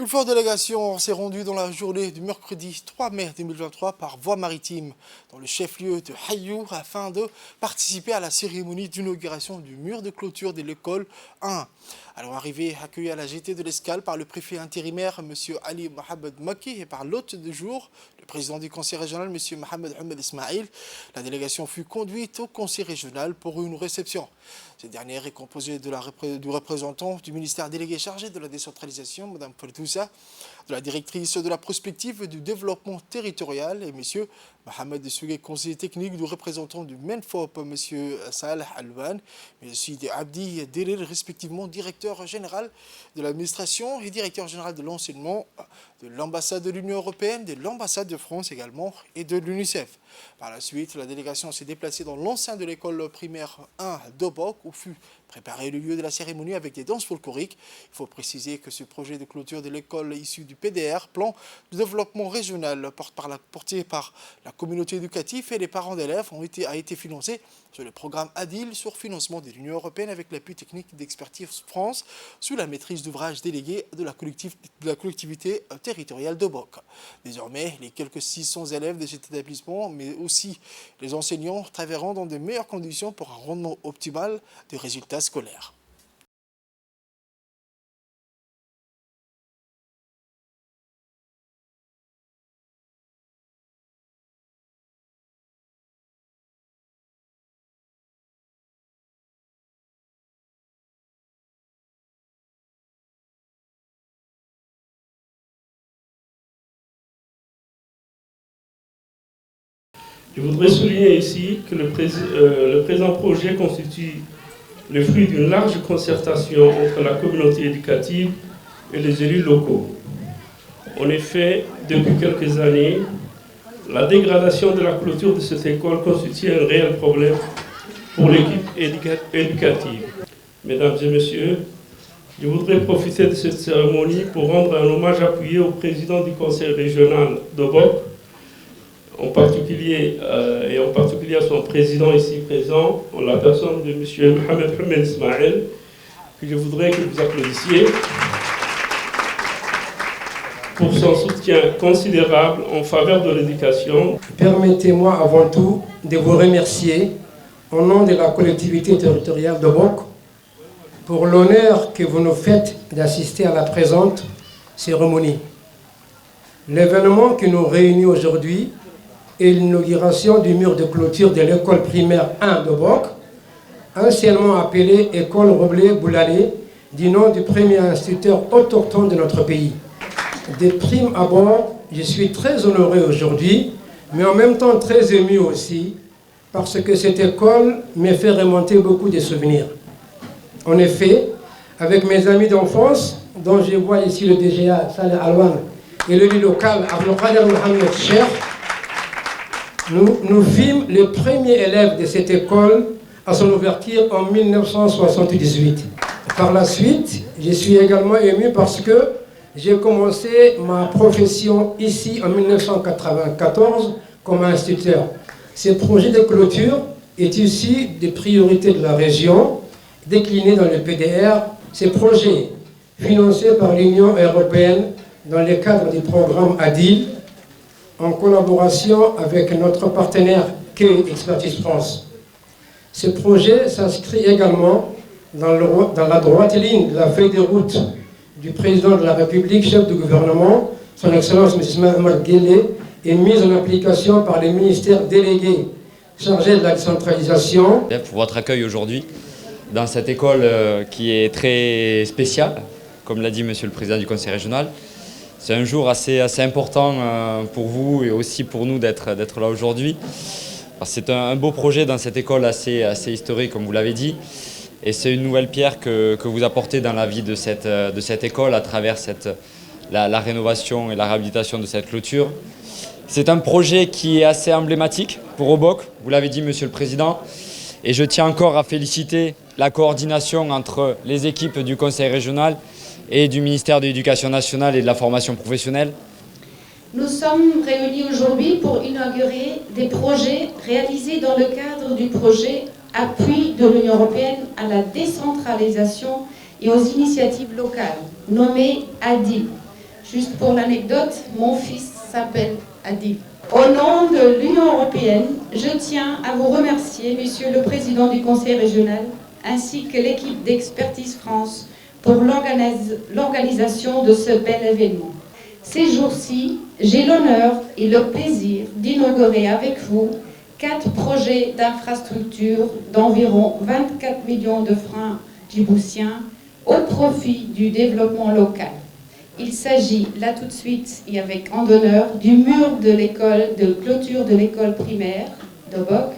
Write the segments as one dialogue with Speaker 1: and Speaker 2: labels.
Speaker 1: Une forte délégation s'est rendue dans la journée du mercredi 3 mai 2023 par voie maritime dans le chef-lieu de Hayou afin de participer à la cérémonie d'inauguration du mur de clôture de l'école 1. Alors arrivé accueilli à la GT de l'Escale par le préfet intérimaire M. Ali Mohamed Maki et par l'hôte de jour, le président du conseil régional M. Mohamed Ahmed Ismail, la délégation fut conduite au conseil régional pour une réception. Cette dernière est composée du représentant du ministère délégué chargé de la décentralisation, Mme Ferdousa, de la directrice de la prospective et du développement territorial et M. Mohamed Sougué, conseiller technique, du représentant du MENFOP, M. Salah Alwan, mais aussi de Abdi Derir, respectivement directeur général de l'administration et directeur général de l'enseignement de l'ambassade de l'Union européenne, de l'ambassade de France également et de l'UNICEF. Par la suite, la délégation s'est déplacée dans l'enceinte de l'école primaire 1 d'Obok où fut préparé le lieu de la cérémonie avec des danses folkloriques. Il faut préciser que ce projet de clôture de l'école issu du PDR, plan de développement régional porté par la communauté éducative et les parents d'élèves, a été financé sur le programme ADIL sur financement de l'Union européenne avec l'appui technique d'Expertise France sous la maîtrise d'ouvrage déléguée de la collectivité territoriale d'Obok. Désormais, les quelques 600 élèves de cet établissement, mais aussi les enseignants, travailleront dans de meilleures conditions pour un rendement optimal des résultats scolaires.
Speaker 2: Je voudrais souligner ici que le présent projet constitue le fruit d'une large concertation entre la communauté éducative et les élus locaux. En effet, depuis quelques années, la dégradation de la clôture de cette école constitue un réel problème pour l'équipe éducative. Mesdames et messieurs, je voudrais profiter de cette cérémonie pour rendre un hommage appuyé au président du conseil régional d'Obok, en particulier à son président ici présent, en la personne de M. Mohamed Ahmed Ismail, que je voudrais que vous applaudissiez pour son soutien considérable en faveur de l'éducation.
Speaker 3: Permettez-moi avant tout de vous remercier au nom de la collectivité territoriale d'Obok pour l'honneur que vous nous faites d'assister à la présente cérémonie. L'événement qui nous réunit aujourd'hui est l'inauguration du mur de clôture de l'école primaire 1 d'Obok, anciennement appelée École Roblé-Boulalé, du nom du premier instituteur autochtone de notre pays. De prime abord, je suis très honoré aujourd'hui, mais en même temps très ému aussi, parce que cette école me fait remonter beaucoup de souvenirs. En effet, avec mes amis d'enfance, dont je vois ici le DGA Salah Alwan et l'élu local Abdelkader Mohamed Cheikh, nous fîmes les premiers élèves de cette école à son ouverture en 1978. Par la suite, je suis également ému parce que j'ai commencé ma profession ici en 1994 comme instituteur. Ce projet de clôture est issu des priorités de la région, décliné dans le PDR. Ces projets, financés par l'Union européenne dans le cadre du programme ADIL, en collaboration avec notre partenaire Key Expertise France. Ce projet s'inscrit également dans la droite ligne de la feuille de route du président de la République, chef du gouvernement, son Excellence M. Mohamed Guelleh, et mise en application par les ministères délégués chargés de la décentralisation.
Speaker 4: Pour votre accueil aujourd'hui dans cette école qui est très spéciale, comme l'a dit Monsieur le Président du Conseil régional. C'est un jour assez important pour vous et aussi pour nous d'être là aujourd'hui. C'est un beau projet dans cette école assez historique, comme vous l'avez dit. Et c'est une nouvelle pierre que vous apportez dans la vie de cette école à travers la rénovation et la réhabilitation de cette clôture. C'est un projet qui est assez emblématique pour Obok, vous l'avez dit Monsieur le Président. Et je tiens encore à féliciter la coordination entre les équipes du Conseil régional et du ministère de l'Éducation nationale et de la formation professionnelle.
Speaker 5: Nous sommes réunis aujourd'hui pour inaugurer des projets réalisés dans le cadre du projet Appui de l'Union européenne à la décentralisation et aux initiatives locales, nommé ADIL. Juste pour l'anecdote, mon fils s'appelle Adil. Au nom de l'Union européenne, je tiens à vous remercier, Monsieur le Président du Conseil régional, ainsi que l'équipe d'Expertise France pour l'organisation de ce bel événement. Ces jours-ci, j'ai l'honneur et le plaisir d'inaugurer avec vous 4 projets d'infrastructure d'environ 24 millions de francs djiboutiens au profit du développement local. Il s'agit là tout de suite et avec grande honneur du mur de l'école, de clôture de l'école primaire d'Obok,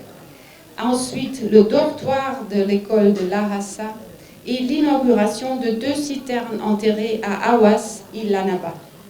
Speaker 5: ensuite le dortoir de l'école de Lahassa et l'inauguration de 2 citernes enterrées à Awas et Lanaba.